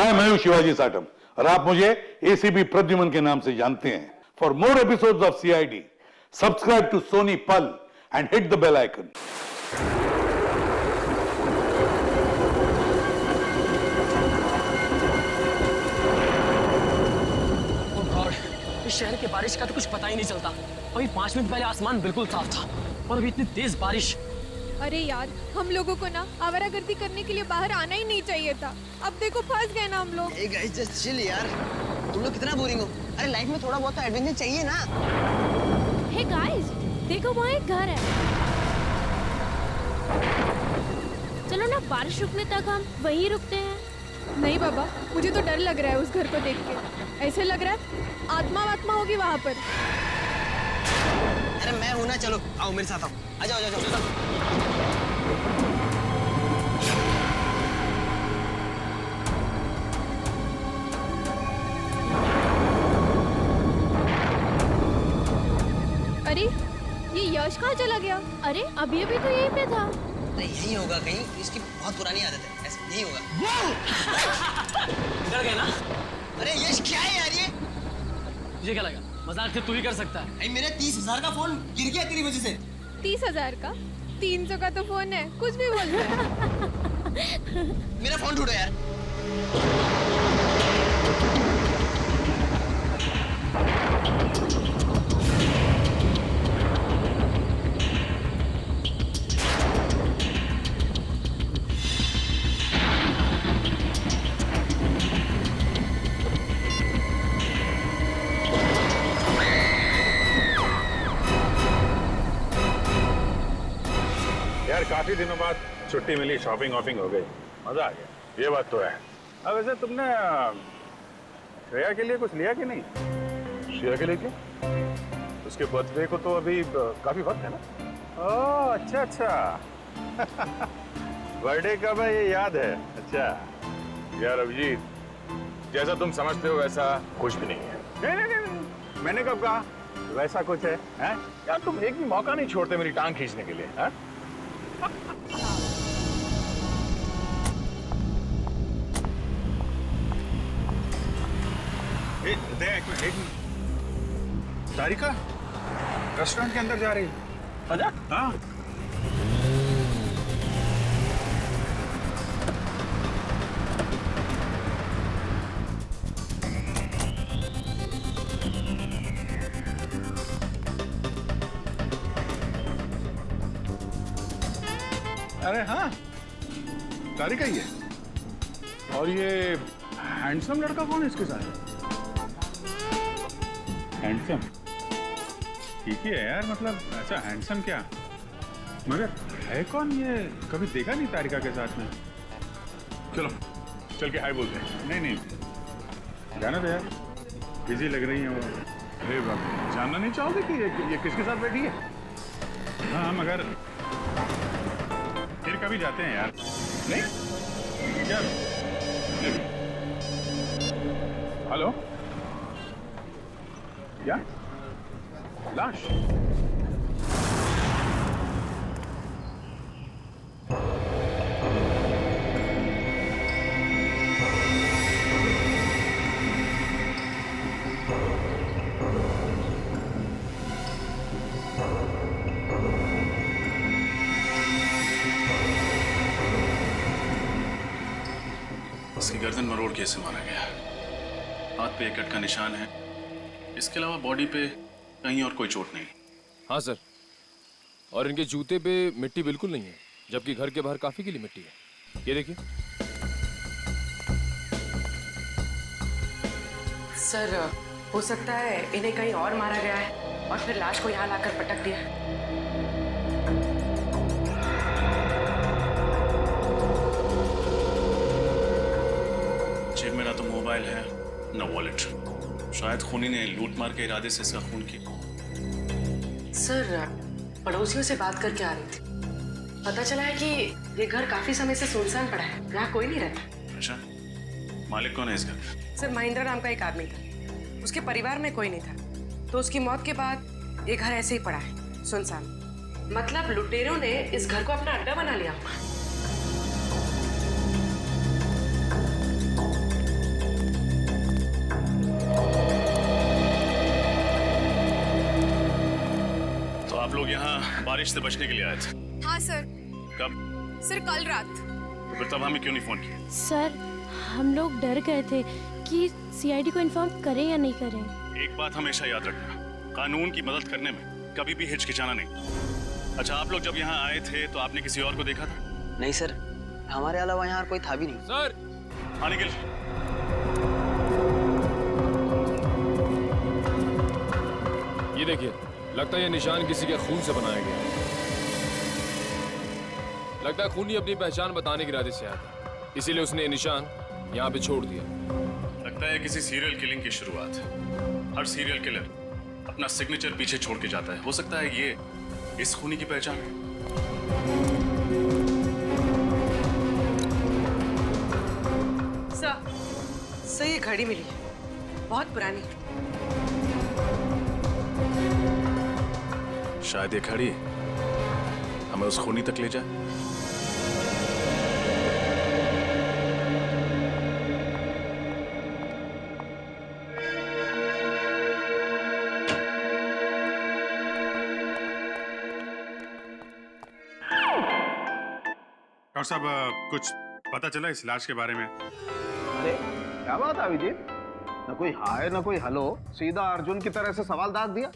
हाय, मैं हूं शिवाजी साटम और आप मुझे एसीपी प्रद्युमन के नाम से जानते हैं। For more episodes of CID, subscribe to Sony Pal and hit the bell icon. इस शहर के बारिश का तो कुछ पता ही नहीं चलता। अभी 5 मिनट पहले आसमान बिल्कुल साफ था और अभी इतनी तेज बारिश। अरे यार, हम लोगों को ना आवारागर्दी करने के लिए बाहर आना ही नहीं चाहिए था। अब देखो फंस गए ना हम लोग। Hey guys, just chill यार। तुम लोग कितना बोरिंग हो? अरे लाइफ में थोड़ा बहुत तो एडवेंचर चाहिए ना। हे गाइस, देखो वहाँ एक घर है। चलो ना, बारिश रुकने तक हम वहीं रुकते हैं। नहीं बाबा, मुझे तो डर लग रहा है उस घर को देख के। ऐसे लग रहा है आत्मा होगी वहाँ पर। अरे मैं हूं ना, चलो आओ मेरे साथ आओ। आ जाओ, जाओ। अरे ये यश कहाँ चला गया? अरे अभी तो यहीं पे था। अरे यही होगा कहीं, इसकी बहुत पुरानी आदत है, ऐसे नहीं होगा। डर गए ना? अरे यश क्या है यार ये? तुझे क्या लगा मजाक से तू ही कर सकता है? भाई मेरे 30,000 का फोन गिर गया तेरी वजह से। 30,000 का? 300 का तो फोन है, कुछ भी बोल रहा है। मेरा फोन ढूंढो यार। यार काफी दिनों बाद छुट्टी मिली, शॉपिंग वॉपिंग हो गई, मजा आ गया। ये बात तो है। अब वैसे तुमने श्रेया के लिए कुछ लिया कि नहीं? श्रेया के लिए क्यों? उसके बर्थडे को तो अभी काफी वक्त है ना। ओह अच्छा। बर्थडे कब है ये याद है? अच्छा यार अभिजीत, जैसा तुम समझते हो वैसा कुछ भी नहीं है। नहीं। मैंने कब कहा वैसा कुछ है, हैं? यार तुम एक भी मौका नहीं छोड़ते मेरी टांग खींचने के लिए, हैं? देख, तारिका रेस्टोरेंट के अंदर जा रही है। आजा। हाँ। अरे हाँ, तारिका ही है। और ये हैंडसम लड़का कौन है इसके साथ? हैंडसम ठीक ही है यार, मतलब अच्छा हैंडसम क्या, मगर है कौन ये? कभी देखा नहीं तारिका के साथ में। चलो चल के हाय बोलते हैं। नहीं जाना तो यार, बिजी लग रही है वो। अरे बाप, जानना नहीं चाहोगे कि ये किसके साथ बैठी है? हाँ मगर फिर कभी जाते हैं यार। नहीं क्या? हेलो, क्या लाश? इसकी गर्दन मरोड़ के इसे मारा गया। हाथ पे एक कट का निशान है, इसके अलावा बॉडी पे कहीं और कोई चोट नहीं। हाँ सर, और इनके जूते पे मिट्टी बिल्कुल नहीं है, जबकि घर के बाहर काफी गीली मिट्टी है। ये देखिए। सर, हो सकता है इन्हें कहीं और मारा गया है और फिर लाश को यहाँ लाकर पटक दिया। जेब में ना तो मोबाइल है ना वॉलेट। शायद खूनी ने लूट मार के इरादे से इसका खून किया। सर, पड़ोसियों से बात करके आ रही थी, पता चला है कि ये घर काफी समय से सुनसान पड़ा है, यहाँ कोई नहीं रहता। अच्छा, मालिक कौन है इस घर का? सर, महेंद्र नाम का एक आदमी था, उसके परिवार में कोई नहीं था, तो उसकी मौत के बाद ये घर ऐसे ही पड़ा है सुनसान। मतलब लुटेरों ने इस घर को अपना अड्डा बना लिया। यहाँ बारिश से बचने के लिए आए थे। हाँ सर। कब? सर कल रात। तो फिर तब हमें क्यों नहीं फोन किया? सर हम लोग डर गए थे कि सीआईडी को इन्फॉर्म करें या नहीं करें। एक बात हमेशा याद रखना, कानून की मदद करने में कभी भी हिचकिचाना नहीं। अच्छा, आप लोग जब यहाँ आए थे तो आपने किसी और को देखा था? नहीं सर, हमारे अलावा यहाँ कोई था भी नहीं। सर हाँ निखिल, ये देखिए, लगता है ये निशान किसी के खून से बनाया गया है। लगता है खूनी अपनी पहचान बताने के इरादे से आया था, इसीलिए उसने ये निशान यहाँ पे छोड़ दिया। लगता है किसी सीरियल किलिंग की शुरुआत है। हर सीरियल किलर अपना सिग्नेचर पीछे छोड़ के जाता है। हो सकता है ये इस खूनी की पहचान है। सर ये घड़ी मिली है, बहुत पुरानी। शायद ये घड़ी हमें उस खूनी तक ले जाए। डॉक्टर साहब, कुछ पता चला इस लाश के बारे में? अरे क्या बात है अभिजीत, न कोई हाय न कोई हेलो, सीधा अर्जुन की तरह से सवाल दाग दिया।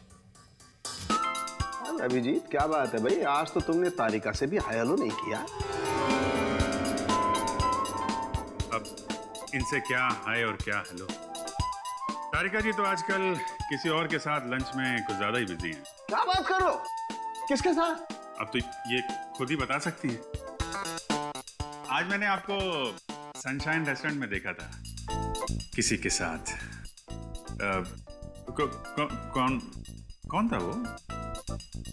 अरे अभिजीत क्या बात है भाई, आज तो तुमने तारिका से भी हाय हेलो नहीं किया। अब इनसे क्या हाय और क्या हेलो। तारिका जी तो आजकल किसी और के साथ लंच में कुछ ज्यादा ही बिजी हैं। क्या बात कर रहे हो, किसके साथ? अब तो ये खुद ही बता सकती हैं। आज मैंने आपको सनशाइन रेस्टोरेंट में देखा था किसी के साथ। कौन था वो?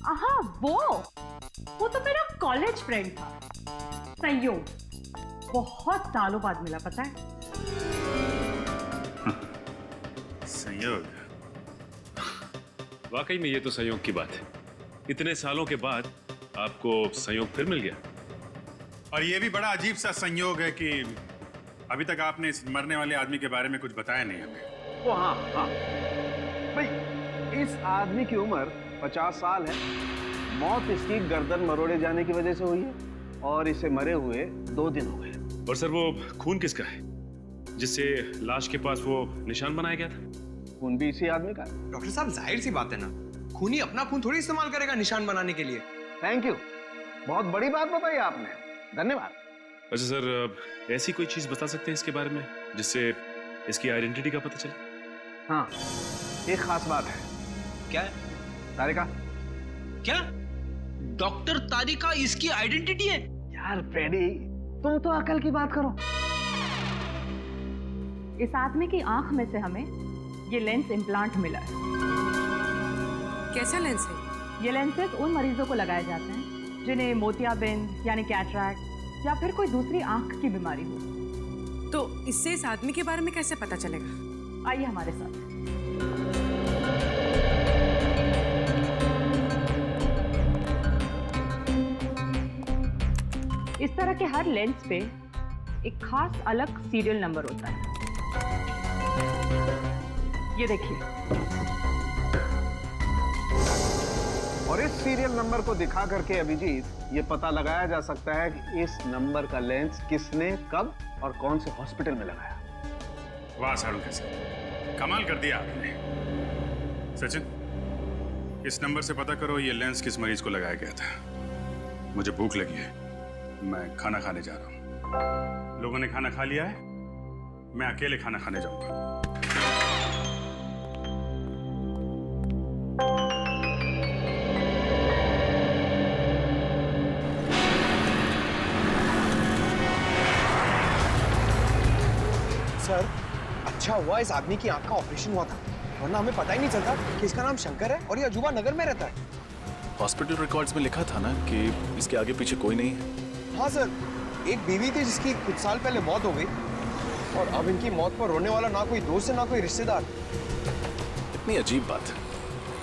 हाँ वो तो मेरा कॉलेज फ्रेंड था, संयोग। बहुत सालों बाद मिला, पता है? संयोग? वाकई में ये तो संयोग की बात है। इतने सालों के बाद आपको संयोग फिर मिल गया। और ये भी बड़ा अजीब सा संयोग है कि अभी तक आपने इस मरने वाले आदमी के बारे में कुछ बताया नहीं हमें। वो हाँ भाई, इस आदमी की उम्र 50 साल है। मौत इसकी गर्दन मरोड़े जाने की वजह से हुई है और इसे मरे हुए 2 दिन हो गए। और सर, वो खून किसका है जिससे लाश के पास वो निशान बनाया गया था? खून भी इसी आदमी का है। डॉक्टर साहब, जाहिर सी बात है ना, खूनी अपना खून थोड़ी इस्तेमाल करेगा निशान बनाने के लिए। थैंक यू, बहुत बड़ी बात बताई आपने, धन्यवाद। अच्छा सर, ऐसी कोई चीज बता सकते हैं इसके बारे में जिससे इसकी आइडेंटिटी का पता चले? हाँ, एक खास बात है। क्या है? तारिका। क्या? डॉक्टर तारिका इसकी आइडेंटिटी है? यार फ्रेडी, तुम तो अकल की बात करो। इस आदमी की आंख में से हमें ये लेंस इम्प्लांट मिला है। कैसा लेंस है? ये लेंसेज उन मरीजों को लगाए जाते हैं जिन्हें मोतियाबिंद यानी कैटरैक्ट या फिर कोई दूसरी आंख की बीमारी हो। तो इससे इस आदमी के बारे में कैसे पता चलेगा? आइए हमारे साथ। इस तरह के हर लेंस पे एक खास अलग सीरियल नंबर होता है। ये देखिए। और इस सीरियल नंबर को दिखा करके अभिजीत ये पता लगाया जा सकता है कि इस नंबर का लेंस किसने, कब और कौन से हॉस्पिटल में लगाया। वाह सारुण साहब, कमाल कर दिया आपने। सचिन, इस नंबर से पता करो ये लेंस किस मरीज को लगाया गया था। मुझे भूख लगी है, मैं खाना खाने जा रहा हूँ। लोगों ने खाना खा लिया है, मैं अकेले खाना खाने जाऊंगा। सर, अच्छा हुआ इस आदमी की आंख का ऑपरेशन हुआ था, वरना हमें पता ही नहीं चलता कि इसका नाम शंकर है और ये अजूबा नगर में रहता है। हॉस्पिटल रिकॉर्ड्स में लिखा था ना कि इसके आगे पीछे कोई नहीं है। हाँ सर, एक बीवी थी जिसकी कुछ साल पहले मौत हो गई और अब इनकी मौत पर रोने वाला ना कोई दोस्त है ना कोई रिश्तेदार। इतनी अजीब बात है,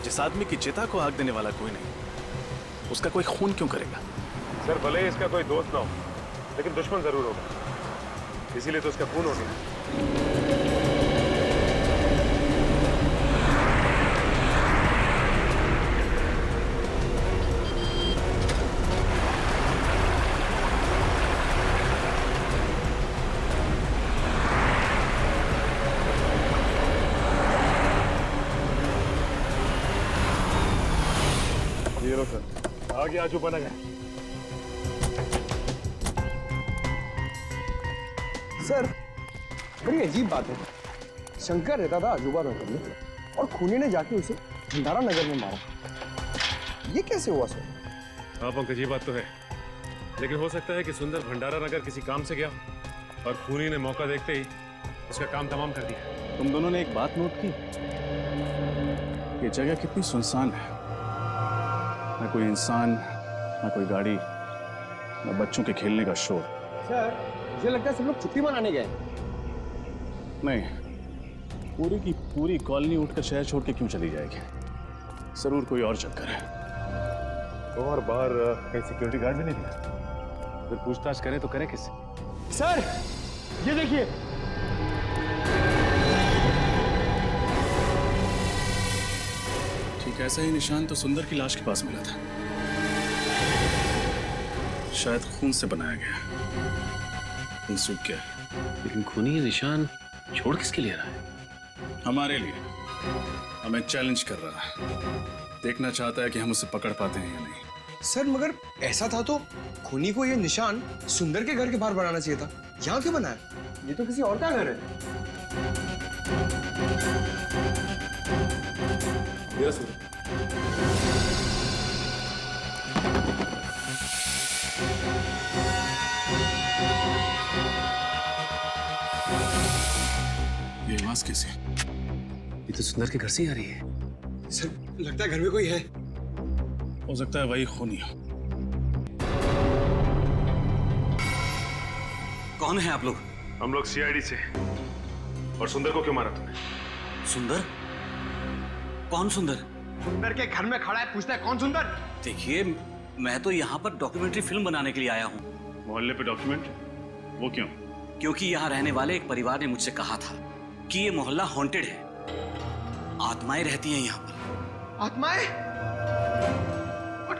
जिस आदमी की चिता को आग देने वाला कोई नहीं, उसका कोई खून क्यों करेगा? सर, भले ही इसका कोई दोस्त ना हो, लेकिन दुश्मन जरूर होगा, इसीलिए तो उसका खून हो गया। कि अजूबा नगर। सर, बड़ी अजीब बात है। शंकर रहता था अजूबा नगर में और खूनी ने जाके उसे भंडारा नगर में मारा। ये कैसे हुआ सर? हाँ पंकज, ये बात तो है, लेकिन हो सकता है कि सुंदर भंडारा नगर किसी काम से गया और खूनी ने मौका देखते ही उसका काम तमाम कर दिया। तुम दोनों ने एक बात नोट की, ये जगह कितनी सुनसान है। न कोई इंसान, न कोई गाड़ी, न बच्चों के खेलने का शोर। सर, मुझे लगता है सब लोग छुट्टी मनाने गए। नहीं, पूरी की पूरी कॉलोनी उठकर शहर छोड़ के क्यों चली जाएगी? जरूर कोई और चक्कर है। और बाहर कहीं सिक्योरिटी गार्ड भी नहीं दिया? अगर पूछताछ करें तो करें किससे? सर, ये देखिए। ठीक ऐसा ही निशान तो सुंदर की लाश के पास मिला था। शायद खून से बनाया गया। खून सूख गया। लेकिन खूनी ये निशान छोड़ किसके लिए रहा है? हमारे लिए। हमें चैलेंज कर रहा है। देखना चाहता है कि हम उसे पकड़ पाते हैं या नहीं। सर, मगर ऐसा था तो खूनी को ये निशान सुंदर के घर के बाहर बनाना चाहिए था। यहाँ क्यों बनाया? ये तो किसी और का घर है। ये आवाज कैसे? ये तो सुंदर के घर से ही आ रही है। सर, लगता है घर में कोई है। हो सकता है वही खूनी हो। कौन है आप लोग? हम लोग सीआईडी से। और सुंदर को क्यों मारा तुमने? सुंदर? कौन सुंदर? सुंदर के घर में खड़ा है, पूछता है कौन सुंदर? देखिए, मैं तो यहाँ पर डॉक्यूमेंट्री फिल्म बनाने के लिए आया हूँ। मोहल्ले पे डॉक्यूमेंट? वो क्यों? क्योंकि यहाँ रहने वाले एक परिवार ने मुझसे कहा था कि ये मोहल्ला हॉन्टेड है। आत्माएं रहती हैं यहाँ पर। आत्माएं?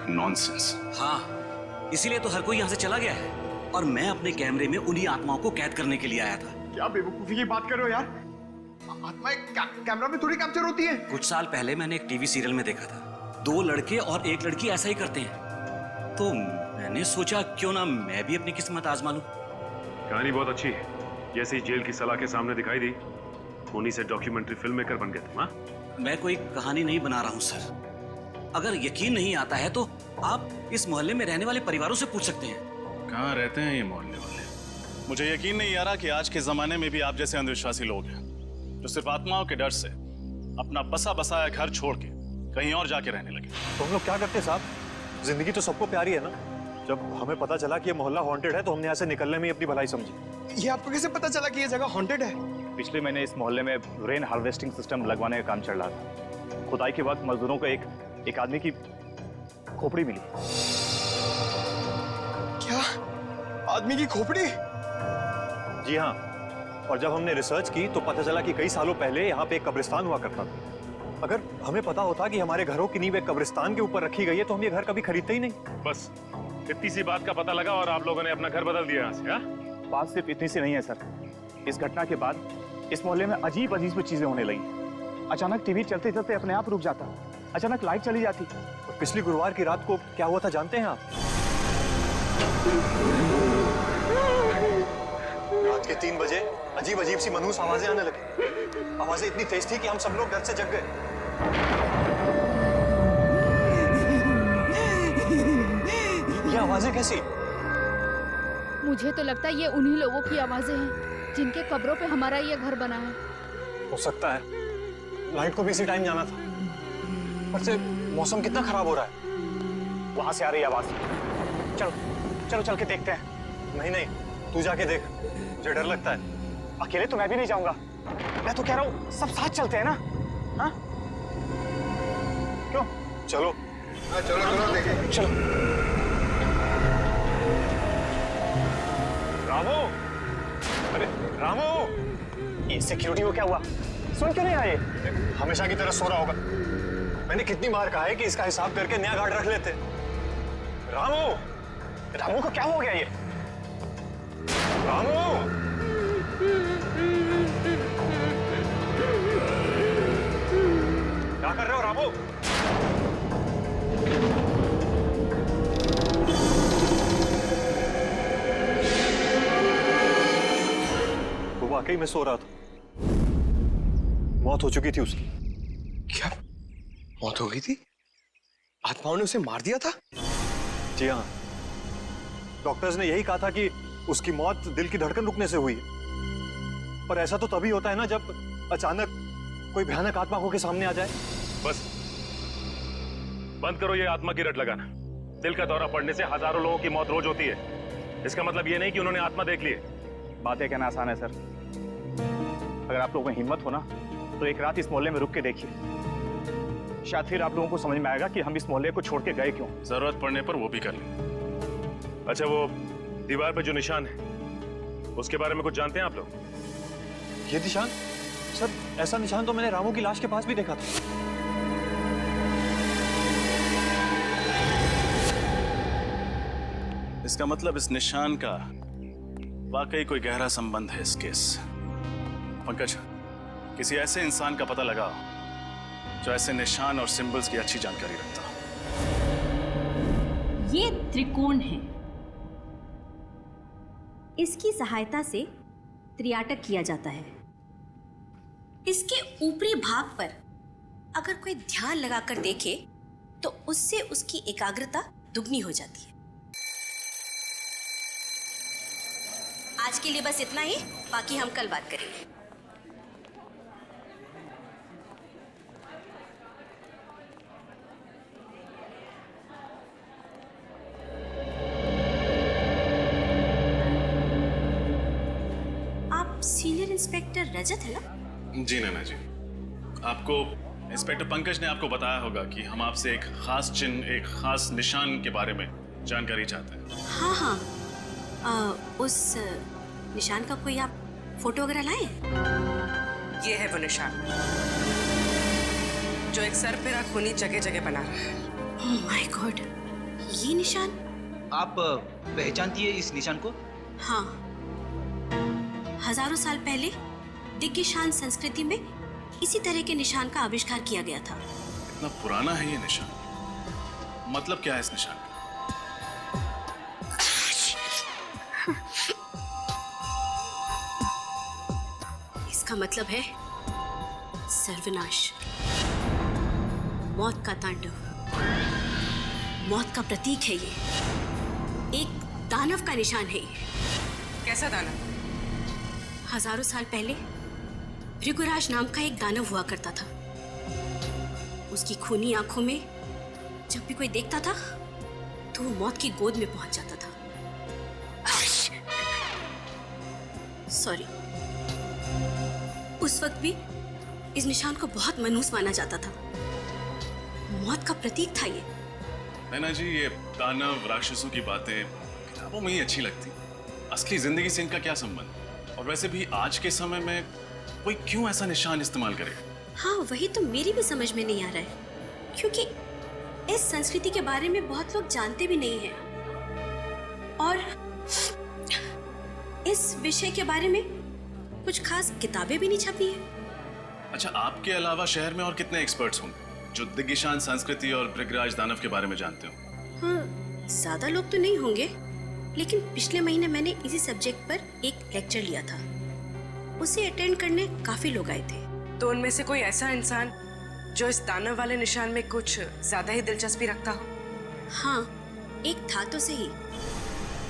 नॉनसेंस। हाँ, इसीलिए तो हर कोई यहाँ से चला गया है और मैं अपने कैमरे में उन्हीं आत्माओं को कैद करने के लिए आया था। क्या बेवकूफी की बात कर रहे हो यार? आत्माएं कैमरा में थोड़ी कैप्चर होती है। कुछ साल पहले मैंने एक टीवी सीरियल में देखा था, 2 लड़के और एक लड़की ऐसा ही करते हैं। तो मैंने सोचा क्यों ना मैं भी अपनी किस्मत आजमा लूं। कहानी बहुत अच्छी है। जैसे ही जेल की सलाह के सामने दिखाई दी, खूनी से डॉक्यूमेंट्री फिल्म मेकर बन गए तुम। हाँ? मैं कोई कहानी नहीं बना रहा हूँ सर। अगर यकीन नहीं आता है तो आप इस मोहल्ले में रहने वाले परिवारों से पूछ सकते हैं। कहाँ रहते हैं ये मोहल्ले वाले? मुझे यकीन नहीं आ रहा कि आज के जमाने में भी आप जैसे अंधविश्वासी लोग हैं जो सिर्फ आत्माओं के डर से अपना बसा बसाया घर छोड़ के कहीं और जाके रहने लगे। तो हम लोग क्या करते साहब? जिंदगी तो सबको प्यारी है ना। जब हमें पता चला कि ये मोहल्ला हॉन्टेड है तो हमने यहाँ से निकलने में ही अपनी भलाई समझी। ये आपको कैसे पता चला कि ये जगह हॉन्टेड है? पिछले महीने इस मोहल्ले में रेन हार्वेस्टिंग सिस्टम लगवाने का काम चल रहा था। खुदाई के वक्त मजदूरों को एक आदमी की खोपड़ी मिली। क्या? आदमी की खोपड़ी? जी हाँ। और जब हमने रिसर्च की तो पता चला कि कई सालों पहले यहाँ पे एक कब्रिस्तान हुआ करता था। अगर हमें पता होता कि हमारे घरों की नींव एक कब्रिस्तान के ऊपर रखी गई है तो हम ये घर कभी खरीदते ही नहीं। बस इतनी सी बात का पता लगा और आप लोगों ने अपना घर बदल दिया यहाँ से। हाँ? बात सिर्फ इतनी सी नहीं है सर। इस घटना के बाद इस मोहल्ले में अजीब अजीब चीजें होने लगी। अचानक टीवी चलते चलते अपने आप रुक जाता, अचानक लाइट चली जाती। और पिछली गुरुवार की रात को क्या हुआ था जानते हैं आप? रात के 3 बजे अजीब अजीब सी मनहूस आवाजें आने लगी। आवाजें इतनी तेज थी कि हम सब लोग डर से जग गए। ये आवाजें कैसी? मुझे तो लगता है ये उन्हीं लोगों की आवाजें हैं जिनके कब्रों पे हमारा ये घर बना है। हो सकता है। लाइट को भी इसी टाइम जाना था। पर से मौसम कितना खराब हो रहा है। वहां से आ रही आवाज। चलो चलो चल के देखते हैं। नहीं नहीं, तू जाके देख, मुझे डर लगता है। अकेले तो मैं भी नहीं जाऊंगा। मैं तो कह रहा हूँ सब साथ चलते हैं ना। हाँ? क्यों? चलो। हाँ, चलो चलो देखें। चलो। रामू, अरे रामू, ये सिक्योरिटी को क्या हुआ? सुन क्यों नहीं आए? हमेशा की तरह सो रहा होगा। मैंने कितनी बार कहा है कि इसका हिसाब करके नया गार्ड रख लेते। रामू, रामू को क्या हो गया ये? रामू, क्या कर रहे हो रामू? वाकई में सो रहा था। मौत हो चुकी थी उसकी। क्या मौत हो गई थी? आत्माओं ने उसे मार दिया था? जी हाँ, डॉक्टर्स ने यही कहा था कि उसकी मौत दिल की धड़कन रुकने से हुई है। पर ऐसा तो तभी होता है ना जब अचानक कोई भयानक आत्मा होके सामने आ जाए। बस बंद करो ये आत्मा की रट लगाना। दिल का दौरा पड़ने से हजारों लोगों की मौत रोज होती है। इसका मतलब ये नहीं कि उन्होंने आत्मा देख ली है। बातें कहना आसान है सर, अगर आप लोगों में हिम्मत हो ना तो एक रात इस मोहल्ले में रुक के देखिए, शायद फिर आप लोगों को समझ में आएगा कि हम इस मोहल्ले को छोड़ के गए क्यों। जरूरत पड़ने पर वो भी कर लें। अच्छा, वो दीवार पे जो निशान है उसके बारे में कुछ जानते हैं आप लोग? ये निशान? सर, ऐसा निशान तो मैंने रामू की लाश के पास भी देखा था। इसका मतलब इस निशान का वाकई कोई गहरा संबंध है इस केस। पंकज, किसी ऐसे इंसान का पता लगाओ जो ऐसे निशान और सिंबल्स की अच्छी जानकारी रखता हो। ये त्रिकोण है। इसकी सहायता से त्रियाटक किया जाता है। इसके ऊपरी भाग पर अगर कोई ध्यान लगाकर देखे तो उससे उसकी एकाग्रता दुगनी हो जाती है। आज के लिए बस इतना ही, बाकी हम कल बात करेंगे। आप सीनियर इंस्पेक्टर रजत है ना? जी नैना जी, आपको इंस्पेक्टर पंकज ने आपको बताया होगा कि हम आपसे एक खास चिन्ह, एक खास निशान के बारे में जानकारी चाहते हैं। हाँ हाँ, उस निशान का कोई आप फोटो वगैरह लाए? ये है वो निशान जो एक सर पे खूनी जगह जगह बना रहा है। ओह माय गॉड, ये निशान आप पहचानती है इस निशान को? हाँ, हजारों साल पहले दिग्गिशान संस्कृति में इसी तरह के निशान का आविष्कार किया गया था। इतना पुराना है ये निशान? मतलब क्या है इस निशान का? इसका मतलब है सर्वनाश, मौत का तांडव, मौत का प्रतीक है ये। एक दानव का निशान है ये। कैसा दानव? हजारों साल पहले भृगुराज नाम का एक दानव हुआ करता था। उसकी खूनी आंखों में जब भी कोई देखता था तो वो मौत की गोद में पहुंच जाता था। सॉरी, उस वक्त भी इस निशान को बहुत मनहूस माना जाता था। मौत का प्रतीक था ये। नैना जी, ये दानव राक्षसों की बातें किताबों में ही अच्छी लगती, असली जिंदगी से इनका क्या संबंध? और वैसे भी आज के समय में कोई क्यों ऐसा निशान इस्तेमाल करे? हाँ, वही तो मेरी भी समझ में नहीं आ रहा है, क्योंकि इस संस्कृति के बारे में बहुत लोग जानते भी नहीं हैं और इस विषय के बारे में कुछ खास किताबें भी नहीं छपी हैं। अच्छा, आपके अलावा शहर में और कितने एक्सपर्ट्स होंगे जो दिग्गिशान संस्कृति और भृगराज दानव के बारे में जानते हो? हाँ, ज्यादा लोग तो नहीं होंगे, लेकिन पिछले महीने मैंने इसी सब्जेक्ट पर एक लेक्चर लिया था। उसे अटेंड करने काफी लोग आए थे। तो उनमें से कोई ऐसा इंसान जो इस दानव वाले निशान में कुछ ज्यादा ही दिलचस्पी रखता हो? हाँ, एक था तो सही।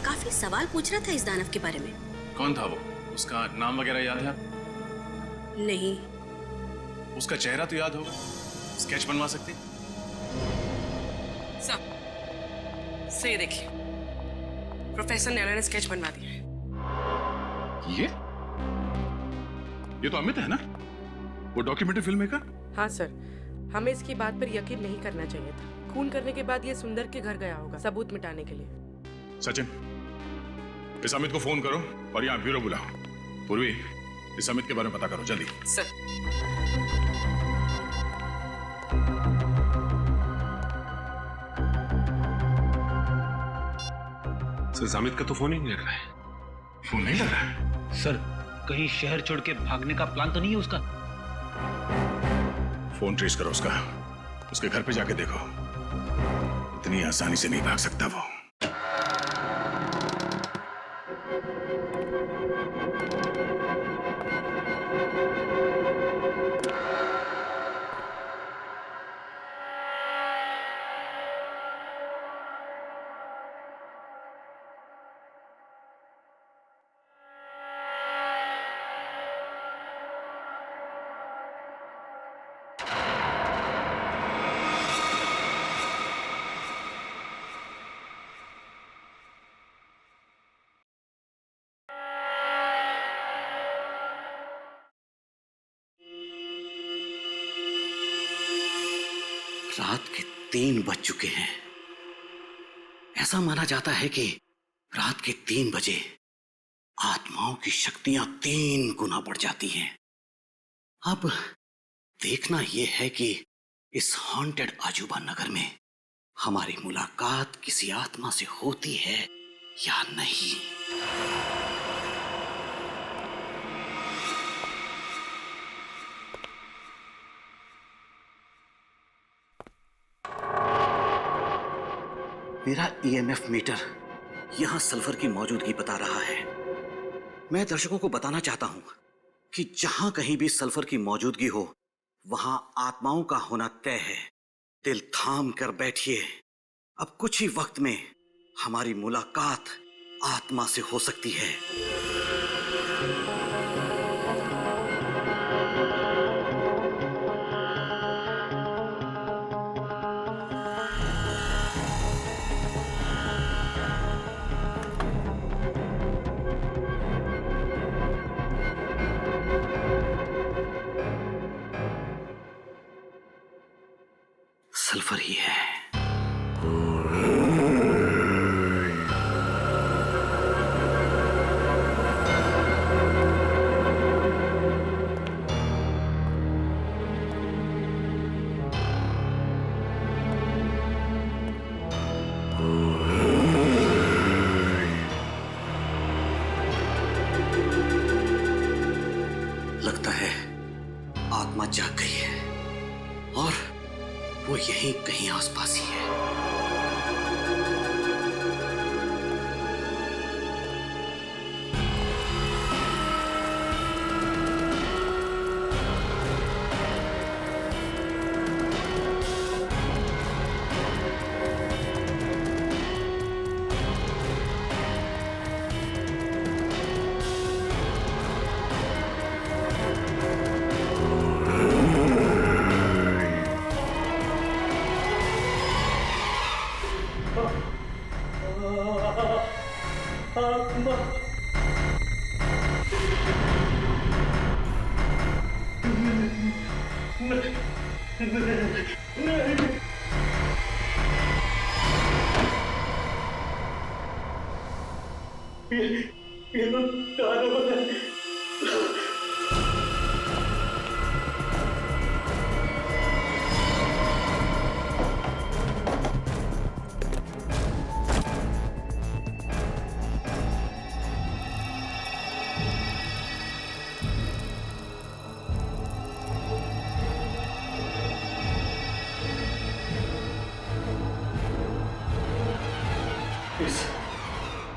काफी सवाल पूछ रहा था इस दानव के बारे में। कौन था वो? उसका नाम वगैरह याद है? नहीं। उसका चेहरा तो याद होगा, स्केच बनवा सकती? सब से देखिए, प्रोफेसर नैना ने स्केच बनवा दिया है। ये तो अमित है ना, वो डॉक्यूमेंट्री फिल्म मेकर? हाँ सर, हमें इसकी बात पर यकीन नहीं करना चाहिए था। खून करने के बाद ये सुंदर के घर गया होगा सबूत मिटाने के लिए। सचिन, इस अमित को फोन करो और यहाँ ब्यूरो बुलाओ। पूर्वी, इस अमित के बारे में पता करो जल्दी। सर। अमित का तो फोन ही नहीं लग रहा है। फोन नहीं लग रहा है? सर, कहीं शहर छोड़ के भागने का प्लान तो नहीं है उसका? फोन ट्रेस करो उसका, उसके घर पे जाके देखो। इतनी आसानी से नहीं भाग सकता वो। रात के 3 बज चुके हैं। ऐसा माना जाता है कि रात के 3 बजे आत्माओं की शक्तियां 3 गुना बढ़ जाती हैं। अब देखना यह है कि इस हॉन्टेड अजूबा नगर में हमारी मुलाकात किसी आत्मा से होती है या नहीं। मेरा ईएमएफ मीटर यहां सल्फर की मौजूदगी बता रहा है। मैं दर्शकों को बताना चाहता हूं कि जहां कहीं भी सल्फर की मौजूदगी हो वहां आत्माओं का होना तय है। दिल थाम कर बैठिए, अब कुछ ही वक्त में हमारी मुलाकात आत्मा से हो सकती है। सल्फर ही है। लगता है आत्मा जाग गई है और वो यहीं कहीं आसपास ही है।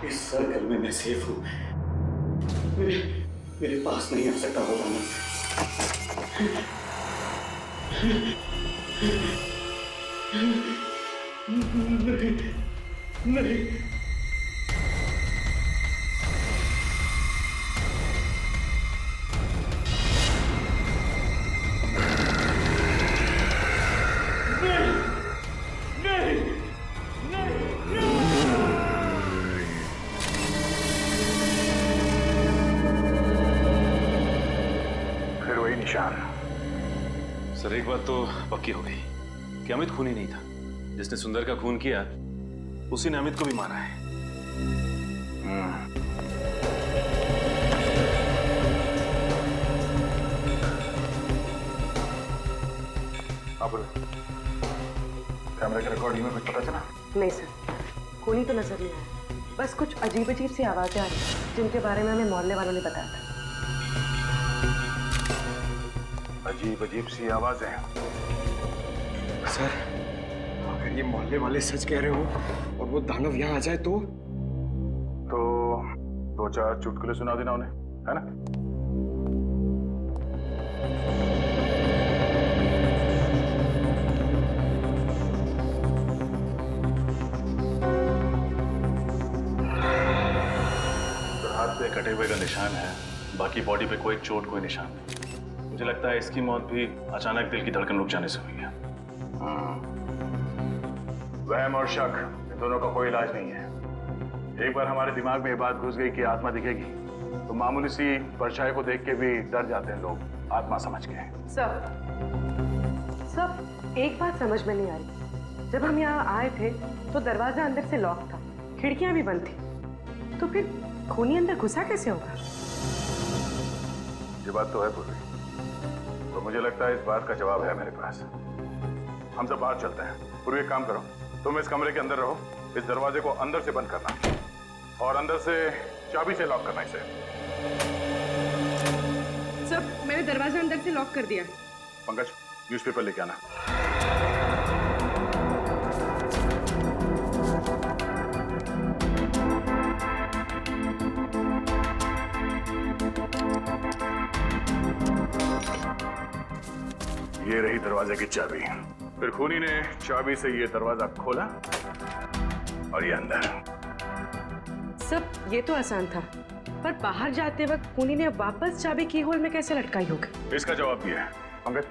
इस सर्कल में मैं सेफ हूं। मेरे पास नहीं आ सकता होगा मैं। नहीं। सर, एक बात तो पक्की हो गई कि अमित खूनी नहीं था। जिसने सुंदर का खून किया उसी ने अमित को भी मारा है। आप बोलो, कैमरे के रिकॉर्डिंग में कुछ पता चला? नहीं सर, खूनी तो नजर नहीं आया। बस कुछ अजीब अजीब सी आवाजें आ रही जिनके बारे में हमें मोहल्ले वालों ने बताया था। अजीब अजीब सी आवाजें हैं। सर, अगर ये मोहल्ले वाले सच कह रहे हो और वो दानव यहाँ आ जाए तो 2-4 चुटकुले सुना देना उन्हें, है ना? तो हाथ पे कटे हुए का निशान है, बाकी बॉडी पे कोई चोट, कोई निशान नहीं। मुझे लगता है इसकी मौत भी अचानक दिल की धड़कन रुक जाने से हुई है। वहम और शक, इन दोनों का कोई इलाज नहीं है। एक बार हमारे दिमाग में ये बात घुस गई कि आत्मा दिखेगी तो मामूली सी परछाई को देख के भी डर जाते हैं लोग, आत्मा समझ के। सर सब एक बात समझ में नहीं आ रही, जब हम यहाँ आए थे तो दरवाजा अंदर से लॉक था, खिड़कियां भी बंद थी, तो फिर खूनी अंदर घुसा कैसे होगा? ये बात तो है पूर्वी, तो मुझे लगता है इस बात का जवाब है मेरे पास। हम सब बाहर चलते हैं। पूर्वी एक काम करो, तुम इस कमरे के अंदर रहो, इस दरवाजे को अंदर से बंद करना और अंदर से चाबी से लॉक करना इसे। सर मैंने दरवाजा अंदर से लॉक कर दिया। पंकज न्यूज़पेपर लेके आना। ये रही दरवाजे की चाबी। फिर खूनी ने चाबी से ये दरवाजा खोला और ये अंदर। सब ये तो आसान था, पर बाहर जाते वक्त खूनी ने वापस चाबी की होल में कैसे लटकाई होगी? इसका जवाब भी है। पंकज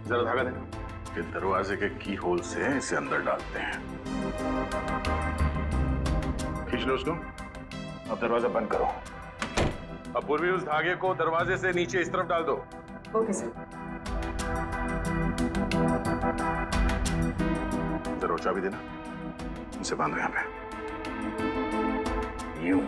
जरा धागा दे। ये दरवाजे के की होल से इसे अंदर डालते हैं। खींच लो उसको। अब दरवाजा बंद करो। अब पूर्वी उस धागे को दरवाजे से नीचे इस तरफ डाल दो। Okay sir. जरूर चाबी देना। इसे बांधो यहाँ पे। यूं।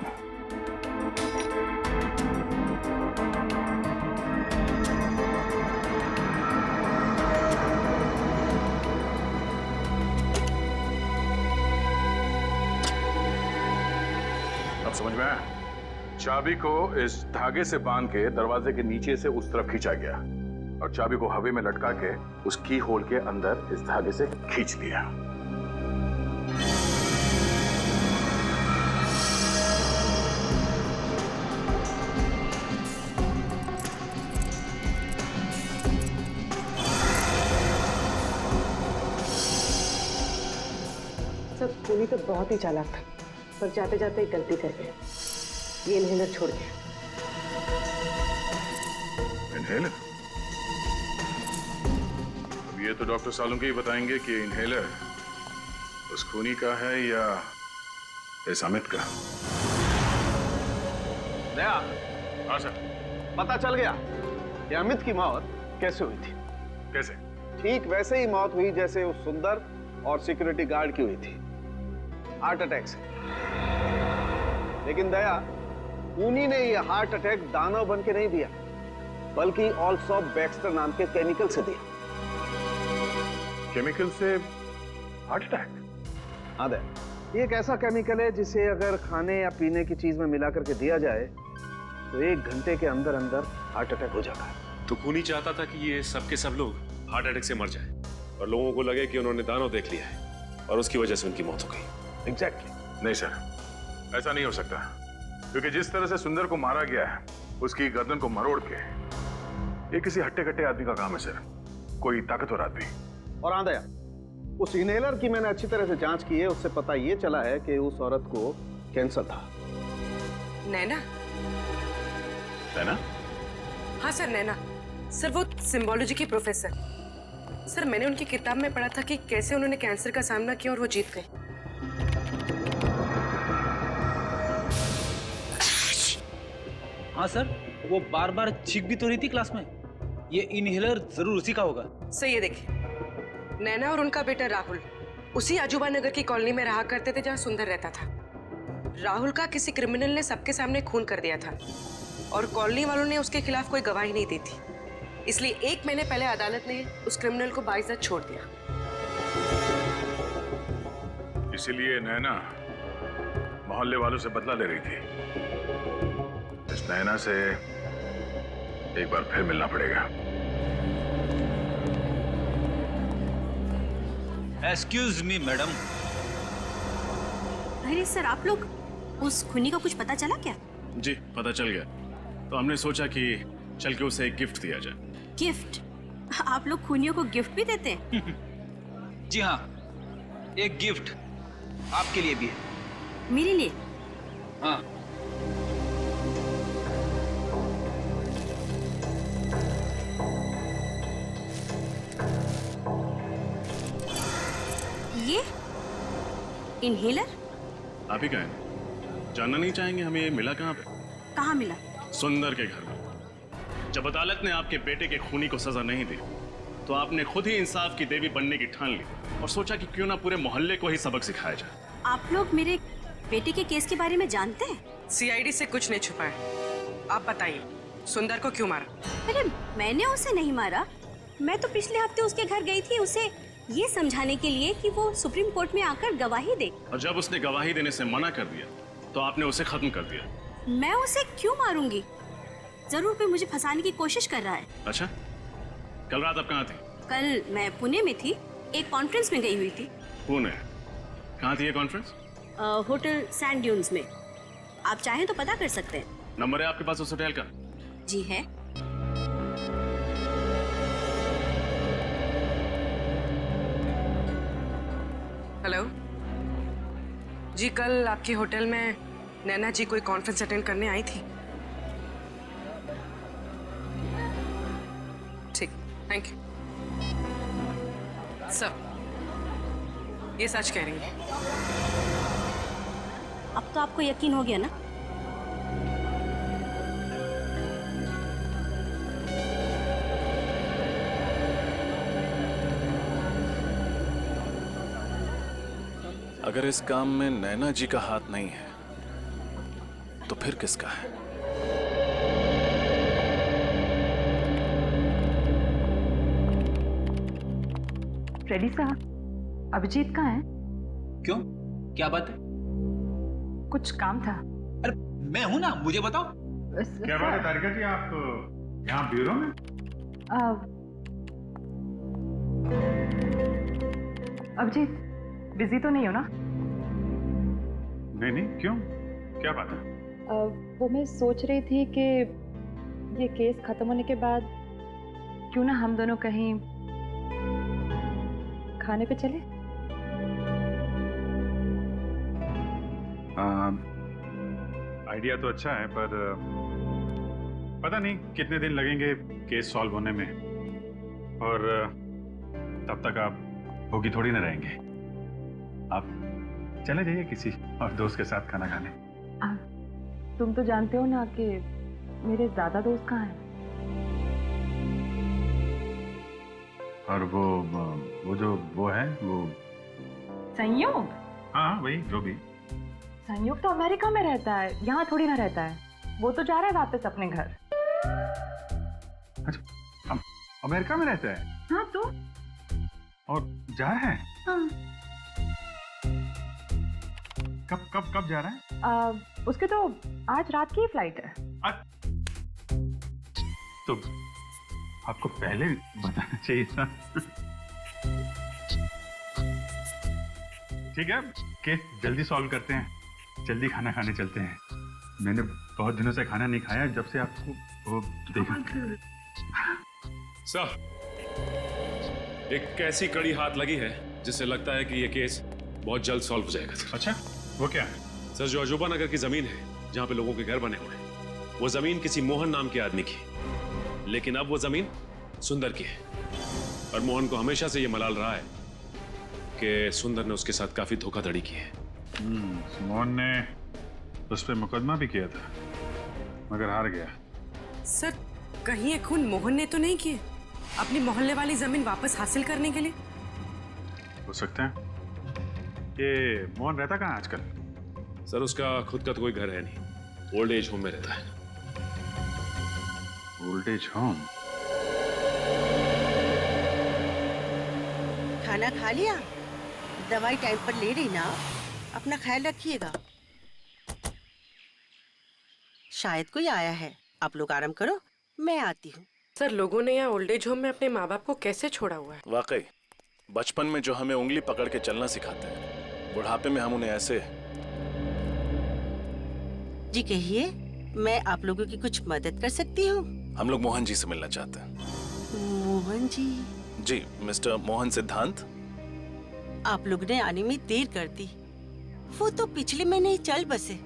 अब समझ में आया? चाबी को इस धागे से बांध के दरवाजे के नीचे से उस तरफ खींचा गया और चाबी को हवा में लटका के उस की होल के अंदर इस धागे से खींच लिया। सब खूनी तो बहुत ही चालाक था, पर जाते जाते एक गलती कर गया। ये इनहेलर छोड़ गया। इनहेलर? अब ये तो डॉक्टर सालुंके ही बताएंगे कि इनहेलर उस खूनी का है या इस अमित का। दया। हाँ सर। पता चल गया कि अमित की मौत कैसे हुई थी। कैसे? ठीक वैसे ही मौत हुई जैसे उस सुंदर और सिक्योरिटी गार्ड की हुई थी, हार्ट अटैक से। लेकिन दया, खूनी ने यह हार्ट अटैक दानव बन के नहीं दिया, बल्कि ऑल्सो बैक्स्टर नाम के केमिकल से दिया। केमिकल से हार्ट अटैक? हाँ दया, ये एक ऐसा केमिकल है जिसे अगर खाने या पीने की चीज में मिला करके दिया जाए तो 1 घंटे के अंदर अंदर हार्ट अटैक हो जाता है। तो खूनी चाहता था कि ये सब के सब लोग हार्ट अटैक से मर जाए और लोगों को लगे कि उन्होंने दानव देख लिया है और उसकी वजह से उनकी मौत हो गई। एग्जैक्टली। नहीं सर, ऐसा नहीं हो सकता, क्योंकि जिस तरह से सुंदर को मारा गया है, उसकी गर्दन को मरोड़ के, ये किसी हट्टे कट्टे आदमी का काम है सर, कोई ताकतवर आदमी। और हाँ दया, उस इनहेलर की मैंने अच्छी तरह से जांच की है, उससे पता ये चला है कि उस औरत को कैंसर था। नैना? नैना? हाँ सर, नैना। सर वो सिंबोलॉजी की प्रोफेसर। सर मैंने उनकी किताब में पढ़ा था कि कैसे उन्होंने कैंसर का सामना किया और वो जीत गए। हाँ सर, वो बार बार छींक भी तो रही थी क्लास में। ये इनहेलर जरूर उसी का होगा। सर ये देखिए, नैना और उनका बेटा राहुल उसी अजूबा नगर की कॉलोनी में रहा करते थे जहाँ सुंदर रहता था। राहुल का किसी क्रिमिनल ने सबके सामने खून कर दिया था और कॉलोनी वालों ने उसके खिलाफ कोई गवाही नहीं दी थी, इसलिए 1 महीने पहले अदालत ने उस क्रिमिनल को बाइज्जत छोड़ दिया। इसीलिए नैना मोहल्ले वालों से बदला ले रही थी। इस नैना से एक बार फिर मिलना पड़ेगा। Excuse me madam. अरे सर, आप लोग, उस खूनी का कुछ पता चला क्या? जी पता चल गया, तो हमने सोचा कि चल के उसे एक गिफ्ट दिया जाए। गिफ्ट? आप लोग खूनियों को गिफ्ट भी देते हैं? जी हाँ, एक गिफ्ट आपके लिए भी है। मेरे लिए? हाँ। ये इनहेलर? आप ही कहें, जानना नहीं चाहेंगे हमें ये मिला कहाँ पे? कहाँ मिला? सुंदर के घर में। जब अदालत ने आपके बेटे के खूनी को सजा नहीं दी तो आपने खुद ही इंसाफ की देवी बनने की ठान ली और सोचा कि क्यों ना पूरे मोहल्ले को ही सबक सिखाया जाए। आप लोग मेरे बेटे के केस के बारे में जानते हैं? सीआईडी से कुछ नहीं छुपाया। आप बताइए, सुंदर को क्यों मारा? अरे मैंने उसे नहीं मारा। मैं तो पिछले हफ्ते उसके घर गई थी उसे ये समझाने के लिए कि वो सुप्रीम कोर्ट में आकर गवाही दे। और जब उसने गवाही देने से मना कर दिया तो आपने उसे खत्म कर दिया। मैं उसे क्यों मारूंगी? जरूर कोई मुझे फंसाने की कोशिश कर रहा है। अच्छा, कल रात आप कहाँ थी? कल मैं पुणे में थी, एक कॉन्फ्रेंस में गई हुई थी। पुणे? कहाँ थी ये कॉन्फ्रेंस? होटल सैंड ड्यून्स में। आप चाहें तो पता कर सकते हैं। नंबर है आपके पास उस होटल का? जी है। हेलो जी, कल आपके होटल में नैना जी कोई कॉन्फ्रेंस अटेंड करने आई थी। ठीक, थैंक यू सर। ये सच कह रही है। अब तो आपको यकीन हो गया ना? अगर इस काम में नैना जी का हाथ नहीं है तो फिर किसका है? रेडी साहब, अभिजीत कहाँ है? क्यों, क्या बात है? कुछ काम था। अरे मैं हूं ना, मुझे बताओ। क्या बात है तारिका जी, आप यहाँ ब्यूरो में? अभिजीत बिजी तो नहीं हो ना? नहीं नहीं, क्यों, क्या बात है? वो मैं सोच रही थी कि ये केस खत्म होने के बाद क्यों ना हम दोनों कहीं खाने पे चले? आइडिया तो अच्छा है, पर पता नहीं कितने दिन लगेंगे केस सॉल्व होने में, और तब तक आप भूखी थोड़ी ना रहेंगे। आप चले जाइए किसी और दोस्त के साथ खाना खाने। तुम तो जानते हो ना कि मेरे ज्यादा दोस्त कहाँ हैं। और वो है वो संयोग? हाँ वही, जो भी। संयोग तो अमेरिका में रहता है, यहाँ थोड़ी ना रहता है। वो तो जा रहा है वापस अपने घर। अच्छा, अमेरिका में रहता है? हाँ तो? और जा रहा है? हाँ। कब जा रहा है? उसके तो आज रात की फ्लाइट है। तो आपको पहले बताना चाहिए था। ठीक है, केस जल्दी सॉल्व करते हैं, जल्दी खाना खाने चलते हैं। मैंने बहुत दिनों से खाना नहीं खाया जब से आपको वो देखा। सर, एक ऐसी कड़ी हाथ लगी है जिससे लगता है कि ये केस बहुत जल्द सॉल्व हो जाएगा। अच्छा, वो क्या है? सर, जो अजूबा नगर की जमीन है जहां पे लोगों के घर बने हुए हैं, वो जमीन किसी मोहन नाम के आदमी की, लेकिन अब वो जमीन सुंदर की है। और मोहन को हमेशा से ये मलाल रहा है कि सुंदर ने उसके साथ काफी धोखाधड़ी की है। मोहन ने उस पर मुकदमा भी किया था, मगर हार गया। सर, कहीं ये खून मोहन ने तो नहीं किए अपनी मोहल्ले वाली जमीन वापस हासिल करने के लिए? हो सकता है। ये मोहन रहता कहाँ आजकल? सर, उसका खुद का तो कोई घर है नहीं, ओल्ड एज होम में रहता है। Old age home? खाना खा लिया? दवाई टाइम पर ले रही ना? अपना ख्याल रखिएगा। शायद कोई आया है, आप लोग आराम करो, मैं आती हूँ। सर, लोगों ने यहाँ ओल्ड एज होम में अपने माँ बाप को कैसे छोड़ा हुआ है? वाकई बचपन में जो हमें उंगली पकड़ के चलना सिखाते हैं, बुढ़ापे में हम उन्हें ऐसे। जी कहिए, मैं आप लोगों की कुछ मदद कर सकती हूँ? हम लोग मोहन जी से मिलना चाहते हैं। मोहन जी? जी, मिस्टर मोहन सिद्धांत। आप लोग ने आने में देर कर दी, वो तो पिछले महीने ही चल बसे।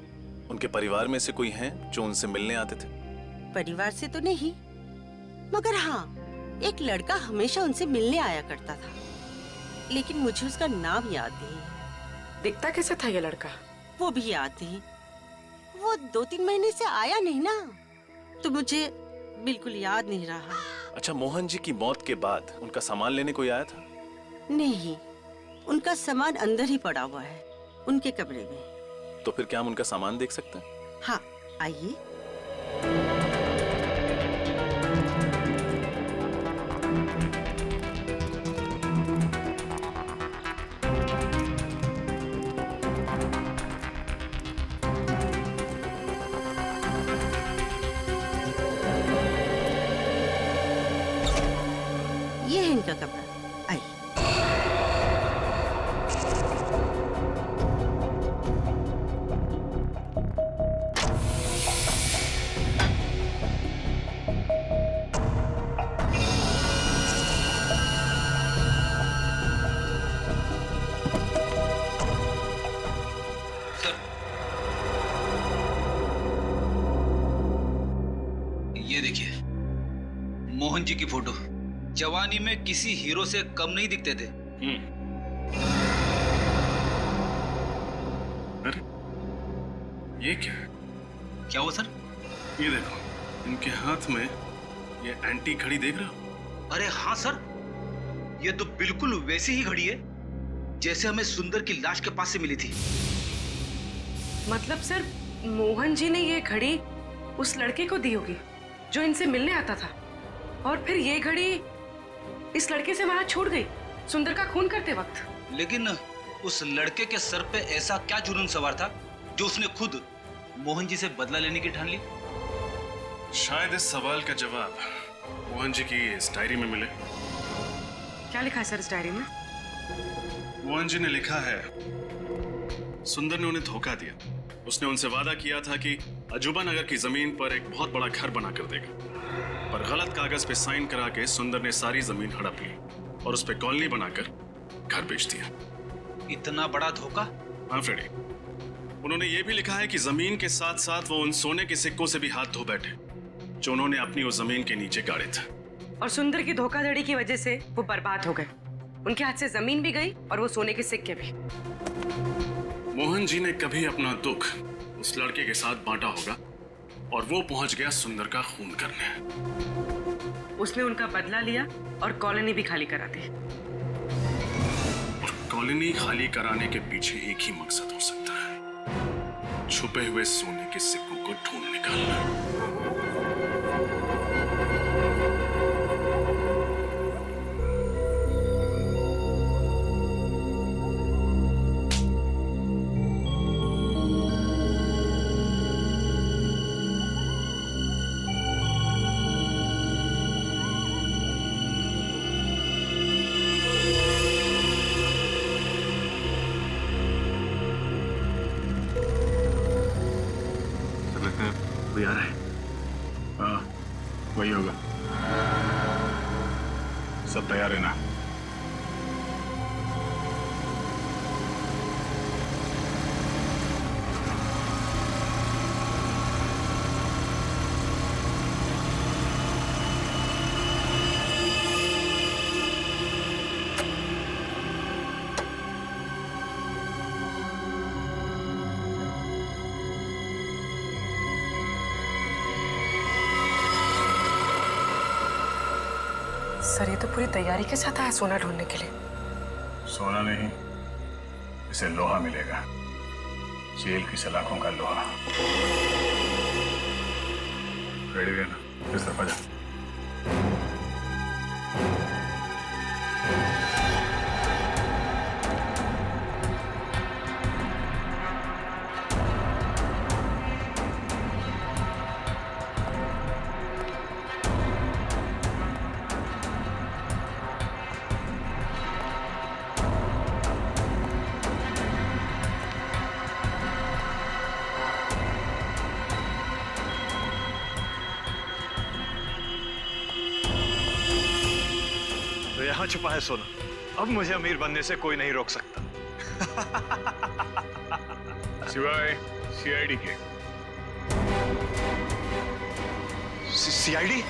उनके परिवार में से कोई हैं जो उनसे मिलने आते थे? परिवार से तो नहीं, मगर हाँ, एक लड़का हमेशा उनसे मिलने आया करता था, लेकिन मुझे उसका नाम याद नहीं। दिखता कैसा था ये लड़का? वो भी याद नहीं। वो 2-3 महीने से आया नहीं ना, तो मुझे बिल्कुल याद नहीं रहा। अच्छा, मोहन जी की मौत के बाद उनका सामान लेने कोई आया था? नहीं, उनका सामान अंदर ही पड़ा हुआ है, उनके कमरे में। तो फिर क्या हम उनका सामान देख सकते हैं? हाँ, आइए। ये है इनका कमरा, आइए। ये देखिए, मोहन जी की फोटो। जवानी में किसी हीरो से कम नहीं दिखते थे। अरे, ये क्या है? क्या हुआ सर? ये देखो, इनके हाथ में ये एंटी घड़ी देख रहे हो? अरे हाँ सर, ये तो बिल्कुल वैसी ही घड़ी है जैसे हमें सुंदर की लाश के पास से मिली थी। मतलब सर, मोहन जी ने ये घड़ी उस लड़के को दी होगी जो इनसे मिलने आता था, और फिर ये घड़ी इस लड़के से वहां छूट गई सुंदर का खून करते वक्त। लेकिन उस लड़के के सर पे ऐसा क्या जुनून सवार था जो उसने खुद मोहन जी से बदला लेने की ठान ली? शायद इस सवाल का जवाब मोहन जी की इस डायरी में मिले। क्या लिखा है सर इस डायरी में? मोहन जी ने लिखा है, सुंदर ने उन्हें धोखा दिया। उसने उनसे वादा किया था कि अजूबा नगर की जमीन पर एक बहुत बड़ा घर बना कर देगा, पर गलत कागज पे साइन करा के सुंदर ने सारी जमीन हड़प ली और उस पे कॉलोनी बनाकर घर बेच दिया। इतना बड़ा धोखा? हाँ फ्रेडी, उन्होंने ये भी लिखा है कि जमीन के साथ साथ वो उन सोने के सिक्कों से भी हाथ धो बैठे जो उन्होंने अपनी उस जमीन के नीचे गाड़े थे। और सुंदर की धोखाधड़ी की वजह से वो बर्बाद हो गए। उनके हाथ से जमीन भी गई और वो सोने के सिक्के भी। मोहन जी ने कभी अपना दुख उस लड़के के साथ बांटा होगा और वो पहुंच गया सुंदर का खून करने। उसने उनका बदला लिया और कॉलोनी भी खाली करा दी। और कॉलोनी खाली कराने के पीछे एक ही मकसद हो सकता है, छुपे हुए सोने के सिक्कों को ढूंढ निकालना। कोई आ रहा है? हाँ, वही होगा। सब तैयार है ना? सर, ये तो पूरी तैयारी के साथ आया सोना ढूंढने के लिए। सोना नहीं, इसे लोहा मिलेगा, जेल की सलाखों का लोहा। रेडी है ना? इस तरफ आ जा। यहाँ छुपा है सोना, अब मुझे अमीर बनने से कोई नहीं रोक सकता। सिवाय सीआईडी के। सीआईडी?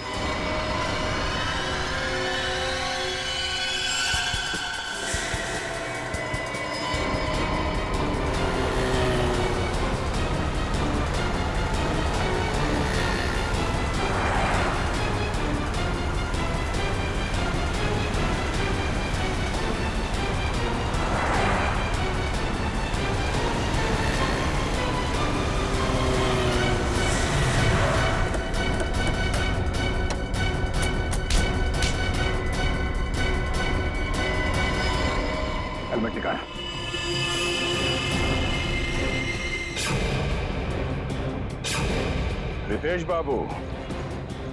रितेश बाबू,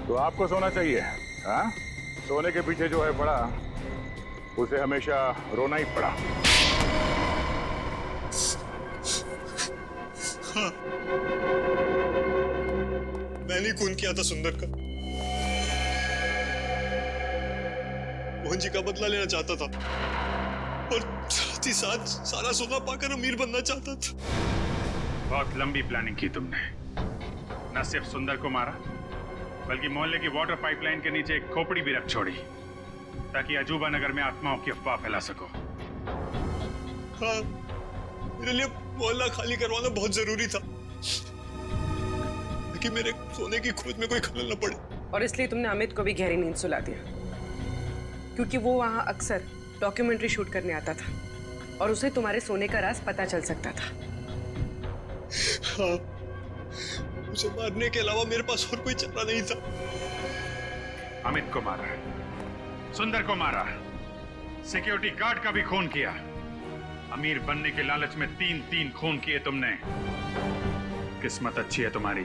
तो आपको सोना चाहिए, हाँ? सोने के पीछे जो है पड़ा, उसे हमेशा रोना ही पड़ा। हाँ, मैंने खून किया था सुंदर का। मोहन जी का बदला लेना चाहता था और साथ ही साथ सारा सोना पाकर अमीर बनना चाहता था। बहुत लंबी प्लानिंग की तुमने। न सिर्फ सुंदर को मारा, बल्कि मोहल्ले की वाटर पाइपलाइन के नीचे एक खोपड़ी भी रख छोड़ी, ताकि अजूबा नगर में आत्माओं की अफवाह फैला सको। हाँ, मेरे लिए मोहल्ला खाली करवाना बहुत जरूरी था, ताकि मेरे सोने की खोज में कोई खलल न पड़े। और इसलिए तुमने अमित को भी गहरी नींद सुला दिया, क्योंकि वो वहां अक्सर डॉक्यूमेंट्री शूट करने आता था और उसे तुम्हारे सोने का राज पता चल सकता था। हाँ, उसे मारने के अलावा मेरे पास और कोई चारा नहीं था। अमित को मारा, सुंदर को मारा, सिक्योरिटी गार्ड का भी खून किया। अमीर बनने के लालच में 3-3 खून किए तुमने। किस्मत अच्छी है तुम्हारी,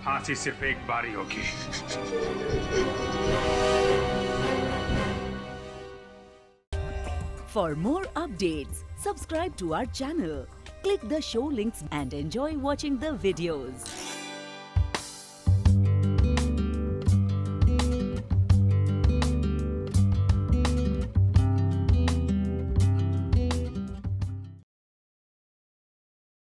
फांसी सिर्फ एक बार ही होगी। For more updates, subscribe to our channel, click the show links and enjoy watching the videos.